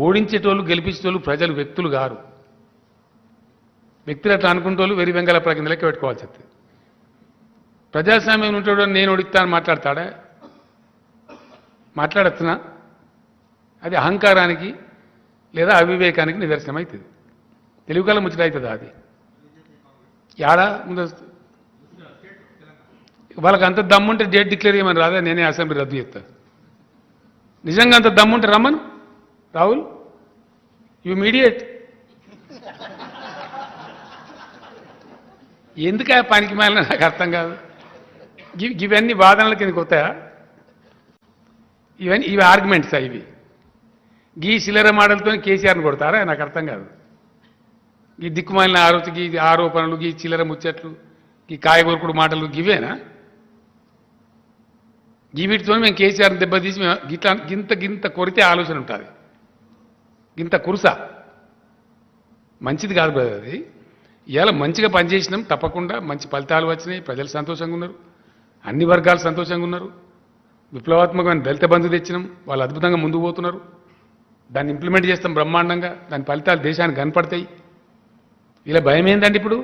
ఓడించేటోళ్ళు గెలిపించేటోళ్ళు ప్రజలు వ్యక్తులు గారు. వ్యక్తులు అట్లా అనుకుంటోళ్ళు వెరి వెంగళ కింద లెక్క పెట్టుకోవాల్సి వస్తుంది. ప్రజాస్వామ్యం ఉంటాడు నేను ఓడిస్తాను మాట్లాడతాడా? మాట్లాడుతున్నా అది అహంకారానికి లేదా అవివేకానికి నిదర్శనం అవుతుంది. తెలుగుకాలం ముచ్చట అవుతుంది. అది యాడా ముందస్తు వాళ్ళకి అంత దమ్ముంటే డేట్ డిక్లేర్ చేయమని రాదా? నేనే అసెంబ్లీ రద్దు చేస్తాను. నిజంగా అంత దమ్ముంటే రమ్మను రాహుల్, యు మీడియేట్. ఎందుకు పనికి మాలిన నాకు అర్థం కాదు. ఇవన్నీ వాదనల కిందకి వస్తాయా? ఇవి ఆర్గ్యుమెంట్సా? ఇవి గీ చిల్లర మాటలతో కేసీఆర్ని కొడతారా? నాకు అర్థం కాదు. ఈ దిక్కుమాలిన ఆరోపణలు, ఈ చిల్లర ముచ్చట్లు, ఈ కాయగూరకుడు మాటలు గివేనా? వీటితో మేము కేసీఆర్ని దెబ్బతీసి గింత కొరితే ఆలోచన ఉంటుంది. గింత కురుస మంచిది కాదు బ్రదర్. అది ఇవాళ మంచిగా పనిచేసినాం, తప్పకుండా మంచి ఫలితాలు వచ్చినాయి. ప్రజలు సంతోషంగా ఉన్నారు, అన్ని వర్గాలు సంతోషంగా ఉన్నారు. విప్లవాత్మకమైన దళిత బంధు తెచ్చినాం, వాళ్ళు అద్భుతంగా ముందుకు పోతున్నారు. దాన్ని ఇంప్లిమెంట్ చేస్తాం బ్రహ్మాండంగా. దాని ఫలితాలు దేశానికి కనపడతాయి. ఇలా భయం ఏందండి? ఇప్పుడు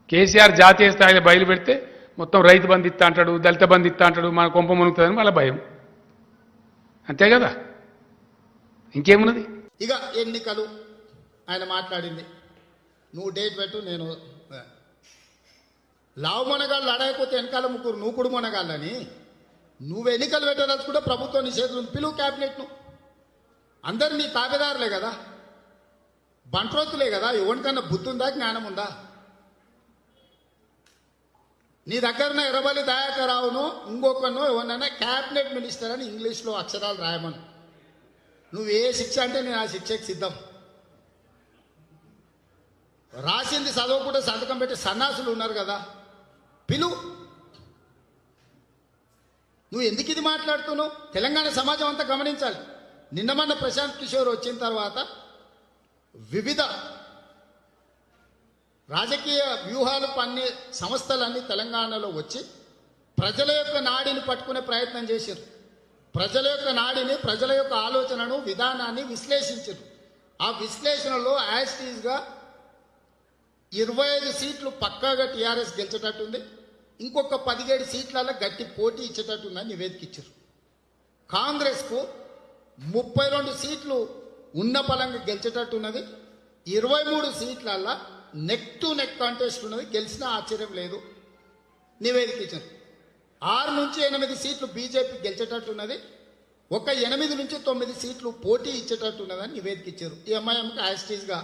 కేసీఆర్ జాతీయ స్థాయిలో బయలు పెడితే మొత్తం రైతు బంధు ఇస్తా అంటాడు, దళిత బంధు ఇస్తా అంటాడు, మన కొంప మునుగుతుందని వాళ్ళ భయం. అంతే కదా, ఇంకేమున్నది? ఇక ఎన్నికలు ఆయన మాట్లాడింది, నువ్వు డేట్ పెట్టు, నేను లావు మొనగాళ్ళు అడగకపోతే వెనకాల ముగ్గురు నూకుడు మొనగాళ్ళని నువ్వు ఎన్నికలు పెట్టదలుచుకుంటే ప్రభుత్వం నీ చేతులు పిలువు, క్యాబినెట్ను. అందరు నీ తాబేదారులే కదా, బంట్రోతులే కదా. ఎవరికన్నా బుద్ధి ఉందా, జ్ఞానం ఉందా? నీ దగ్గరన ఎర్రబల్లి దయాకర్ రావును ఇంకొకను ఎవరినైనా క్యాబినెట్ మినిస్టర్ అని ఇంగ్లీష్లో అక్షరాలు రాయమను. నువ్వు ఏ శిక్ష అంటే నేను ఆ శిక్షకి సిద్ధం. రాసింది చదవకుండా సంతకం పెట్టి సన్నాసులు ఉన్నారు కదా, పిలువు. నువ్వు ఎందుకు ఇది మాట్లాడుతున్నావు? తెలంగాణ సమాజం అంతా గమనించాలి. నిన్నమన్న ప్రశాంత్ కిషోర్ వచ్చిన తర్వాత వివిధ రాజకీయ వ్యూహాలు పన్నే సంస్థలన్నీ తెలంగాణలో వచ్చి ప్రజల యొక్క నాడిని పట్టుకునే ప్రయత్నం చేశారు. ప్రజల యొక్క నాడిని, ప్రజల యొక్క ఆలోచనను, విధానాన్ని విశ్లేషించారు. ఆ విశ్లేషణలో యాజ్టీజ్గా 25 సీట్లు పక్కాగా టీఆర్ఎస్ గెలిచేటట్టుంది, ఇంకొక 17 సీట్లలో గట్టి పోటీ ఇచ్చేటట్టుందని నివేదిక ఇచ్చారు. కాంగ్రెస్కు 32 సీట్లు ఉన్న బలంగా గెలిచేటట్టున్నది, 23 సీట్లల్లో నెక్ టు నెక్ కాంటెస్ట్ ఉన్నది, గెలిచినా ఆశ్చర్యం లేదు నివేదిక ఇచ్చారు. 6 నుంచి 8 సీట్లు బీజేపీ గెలిచేటట్టున్నది, ఒక 8 నుంచి 9 సీట్లు పోటీ ఇచ్చేటట్టున్నదని నివేదిక ఇచ్చారు. ఈ ఎంఐఎంకి యాజ్టీజ్గా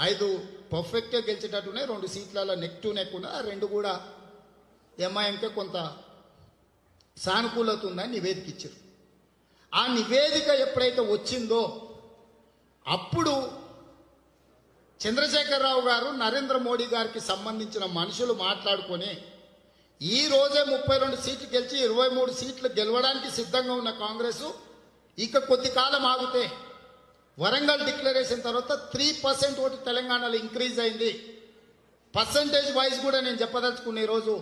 5 పర్ఫెక్ట్గా గెలిచేటట్టున్నాయి, 2 సీట్లలో నెక్ టు నెక్ ఉన్నది. ఆ 2 కూడా ఎంఐఎంకే కొంత సానుకూలత ఉందని నివేదిక ఇచ్చారు. ఆ నివేదిక ఎప్పుడైతే వచ్చిందో అప్పుడు చంద్రశేఖరరావు గారు నరేంద్ర మోడీ గారికి సంబంధించిన మనుషులు మాట్లాడుకొని ఈ రోజే 32 సీట్లు గెలిచి 23 సీట్లు గెలవడానికి సిద్ధంగా ఉన్న కాంగ్రెస్ ఇక కొద్ది కాలం ఆగితే వరంగల్ డిక్లరేషన్ తర్వాత 3% ఓటు తెలంగాణలో ఇంక్రీజ్ అయింది. పర్సంటేజ్ వైజ్ కూడా నేను చెప్పదలుచుకున్న ఈరోజు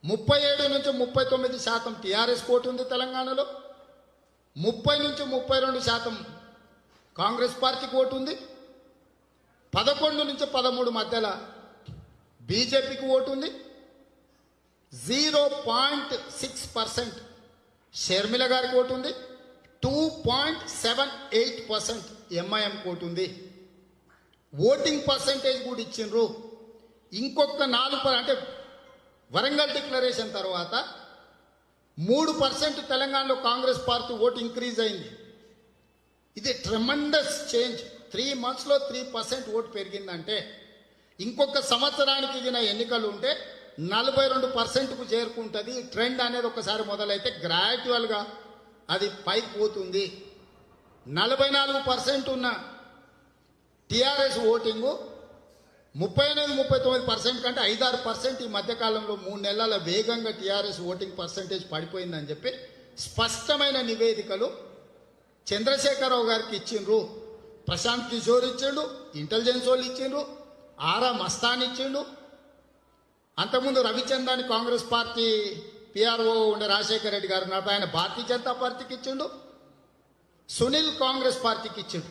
37 నుంచి 39% టీఆర్ఎస్ ఓటు ఉంది తెలంగాణలో, 30 నుంచి 32% కాంగ్రెస్ పార్టీకి ఓటు ఉంది, 11 నుంచి 13 మధ్యలో బీజేపీకి ఓటు ఉంది, 0.6% షర్మిల గారికి ఓటు ఉంది, 2.78% ఎంఐఎం ఓటు ఉంది. ఓటింగ్ పర్సంటేజ్ కూడా ఇచ్చిండ్రు. ఇంకొక 4% అంటే వరంగల్ డిక్లరేషన్ తర్వాత 3% తెలంగాణలో కాంగ్రెస్ పార్టీ ఓటు ఇంక్రీజ్ అయింది. ఇది ట్రెమండస్ చేంజ్. 3 monthsలో 3% ఓటు పెరిగిందంటే ఇంకొక సంవత్సరానికి ఇగిన ఎన్నికలు ఉంటే 42%కు చేరుకుంటుంది. ట్రెండ్ అనేది ఒకసారి మొదలైతే గ్రాడ్యువల్గా అది పైకి పోతుంది. 44% ఉన్న టీఆర్ఎస్ ఓటింగు 38-39% కంటే 5-6% ఈ మధ్యకాలంలో 3 నెలల వేగంగా టీఆర్ఎస్ ఓటింగ్ పర్సంటేజ్ పడిపోయిందని చెప్పి స్పష్టమైన నివేదికలు చంద్రశేఖరరావు గారికి ఇచ్చిండ్రు, ప్రశాంత్ కిషోర్ ఇచ్చిండు, ఇంటెలిజెన్స్ వాళ్ళు ఇచ్చిండ్రు, ఆరా మస్తాన్ ఇచ్చిండు, అంతకుముందు రవిచంద్రాన్ని కాంగ్రెస్ పార్టీ పిఆర్ఓ ఉండే రాజశేఖర రెడ్డి గారు ఆయన భారతీయ జనతా పార్టీకి ఇచ్చిండు. సునీల్ కాంగ్రెస్ పార్టీకి ఇచ్చిండు.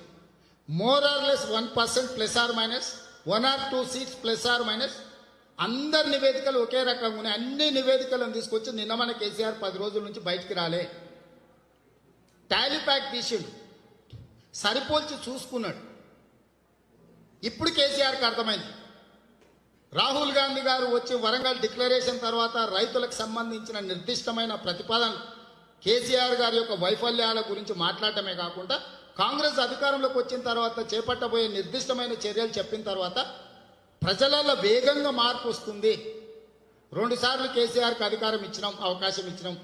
More or less 1% plus or minus 1 or 2 seats plus or minus. అందరి నివేదికలు ఒకే రకంగా ఉన్నాయి. అన్ని నివేదికలను తీసుకొచ్చి నిన్న మన కేసీఆర్ 10 రోజుల నుంచి బయటికి రాలే. టాలీ ప్యాక్ తీసిండు, సరిపోల్చి చూసుకున్నాడు. ఇప్పుడు కేసీఆర్కి అర్థమైంది. రాహుల్ గాంధీ గారు వచ్చి వరంగల్ డిక్లరేషన్ తర్వాత రైతులకు సంబంధించిన నిర్దిష్టమైన ప్రతిపాదన కేసీఆర్ గారి యొక్క వైఫల్యాల గురించి మాట్లాడటమే కాకుండా కాంగ్రెస్ అధికారంలోకి వచ్చిన తర్వాత చేపట్టబోయే నిర్దిష్టమైన చర్యలు చెప్పిన తర్వాత ప్రజలలో వేగంగా మార్పు వస్తుంది. 2 సార్లు కేసీఆర్కి అధికారం ఇచ్చినాం, అవకాశం ఇచ్చినాం.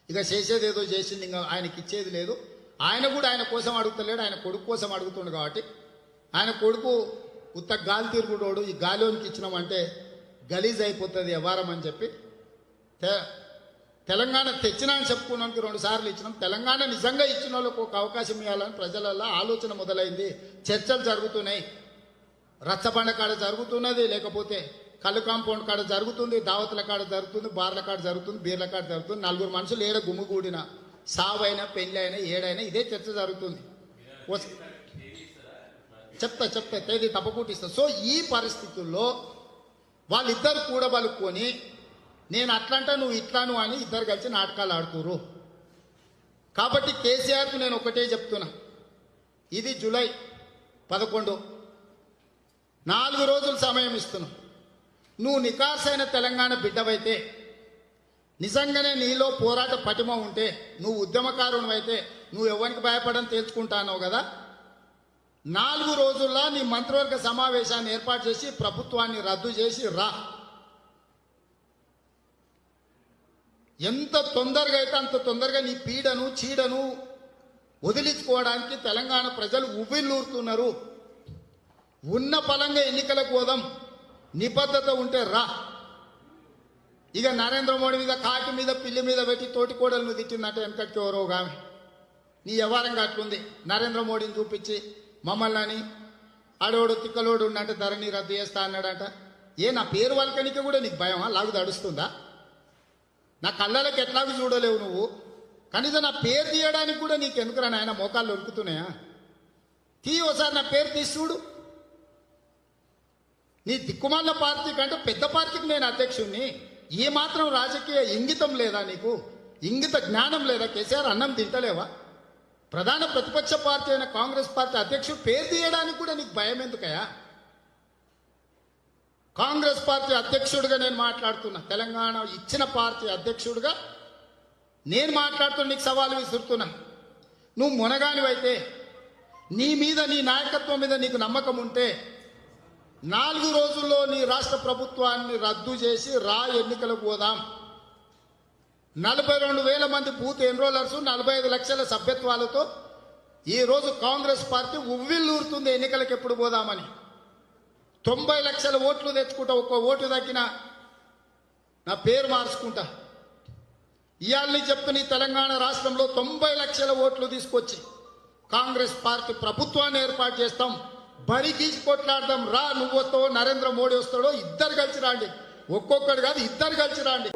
ఇక చేసేది ఏదో చేసింది, ఇంకా ఆయనకి ఇచ్చేది లేదు. ఆయన కూడా ఆయన కోసం అడుగుతలేడు, ఆయన కొడుకు కోసం అడుగుతుండు. కాబట్టి ఆయన కొడుకు ఉత్త గాలి తిరుగుడోడు, ఈ గాలిలోనికి ఇచ్చినామంటే గలీజ్ అయిపోతుంది వ్యవహారం అని చెప్పి తెలంగాణ తెచ్చినా అని చెప్పుకున్నానికి 2 సార్లు ఇచ్చినాం. తెలంగాణ నిజంగా ఇచ్చిన వాళ్ళకు ఒక అవకాశం ఇవ్వాలని ప్రజలలో ఆలోచన మొదలైంది. చర్చలు జరుగుతున్నాయి. రచ్చబండ కాడ జరుగుతున్నది, లేకపోతే కళ్ళు కాంపౌండ్ కాడ జరుగుతుంది, దావతుల కాడ జరుగుతుంది, బార్ల కాడ జరుగుతుంది, బీర్ల కాడ జరుగుతుంది. 4 మనుషులు ఏడ గుమ్ముగూడిన సావైనా పెళ్ళి అయినా ఏడైనా ఇదే చర్చ జరుగుతుంది. చెప్తా తేదీ తప్పకుండా ఇస్తా. సో ఈ పరిస్థితుల్లో వాళ్ళిద్దరు కూడబలుకొని నేను అట్లంటా నువ్వు ఇట్లాను అని ఇద్దరు కలిసి నాటకాలు ఆడుతురు. కాబట్టి కేసీఆర్కు నేను ఒకటే చెప్తున్నా, ఇది జూలై 11, 4 రోజులు సమయం ఇస్తున్నా. నువ్వు నికార్సైన తెలంగాణ బిడ్డవైతే, నిజంగానే నీలో పోరాట పటిమ ఉంటే, నువ్వు ఉద్యమకారుడు అయితే, నువ్వు ఎవరికి భయపడని తేల్చుకుంటానో కదా, 4 రోజుల్లో నీ మంత్రివర్గ సమావేశాన్ని ఏర్పాటు చేసి ప్రభుత్వాన్ని రద్దు చేసి రా. ఎంత తొందరగా అయితే అంత తొందరగా నీ పీడను చీడను వదిలించుకోవడానికి తెలంగాణ ప్రజలు ఉవ్విళ్ళూరుతున్నారు. ఉన్న పలంగా ఎన్నికలకు పోదాం, నిబద్ధత ఉంటే రా. ఇక నరేంద్ర మోడీ మీద కాకి మీద పిల్లి మీద పెట్టి తోటి కోడలను తిట్టిందంటే వెనకటికి ఎవరో ఆమె నీ వ్యవహారంగా అట్లుంది. నరేంద్ర మోడీని చూపించి మమ్మల్ని అని ఆడోడు తిక్కలోడు ఉన్నట్టు ధరణి రద్దు చేస్తా అన్నాడంట. నా పేరు వాళ్ళకనికి కూడా నీకు భయమా? లాగు దడుస్తుందా? నా కళ్ళకి ఎట్లాగూ చూడలేవు నువ్వు. కనీసం నా పేరు తీయడానికి కూడా నీకు ఎందుకురా నాయన మోకాళ్ళు ఉరుకుతున్నాయా? ఒకసారి నా పేరు తీసి చూడు. నీ దిక్కుమాల పార్టీ కంటే పెద్ద పార్టీకి నేను అధ్యక్షుడిని. ఏ మాత్రం రాజకీయ ఇంగితం లేదా నీకు? ఇంగిత జ్ఞానం లేదా? కేసీఆర్ అన్నం తింటలేవా? ప్రధాన ప్రతిపక్ష పార్టీ అయిన కాంగ్రెస్ పార్టీ అధ్యక్షుడు పేరు తీయడానికి కూడా నీకు భయం ఎందుకయా? కాంగ్రెస్ పార్టీ అధ్యక్షుడిగా నేను మాట్లాడుతున్నా, తెలంగాణ ఇచ్చిన పార్టీ అధ్యక్షుడిగా నేను మాట్లాడుతున్నా, నీకు సవాలు విసురుతున్నా. నువ్వు మునగానివైతే, నీ మీద నీ నాయకత్వం మీద నీకు నమ్మకం ఉంటే 4 రోజుల్లో నీ రాష్ట్ర ప్రభుత్వాన్ని రద్దు చేసి రా, ఎన్నికలకు పోదాం. 42,000 మంది బూత్ ఎన్రోలర్స్, 45 లక్షల సభ్యత్వాలతో ఈరోజు కాంగ్రెస్ పార్టీ ఉవ్విళ్ళూరుతుంది ఎన్నికలకు ఎప్పుడు పోదామని. 90 లక్షల ఓట్లు తెచ్చుకుంటా, ఒక్క ఓటు తగ్గినా నా పేరు మార్చుకుంటా. ఇవాళ చెప్తున్న ఈ తెలంగాణ రాష్ట్రంలో 90 లక్షల ఓట్లు తీసుకొచ్చి కాంగ్రెస్ పార్టీ ప్రభుత్వాన్ని ఏర్పాటు చేస్తాం. బరి గీసి కొట్లాడదాం రా. నువ్వు వస్తావో నరేంద్ర మోడీ వస్తాడో, ఇద్దరు కలిసి రాండి. ఒక్కొక్కడు కాదు, ఇద్దరు కలిసి రాండి.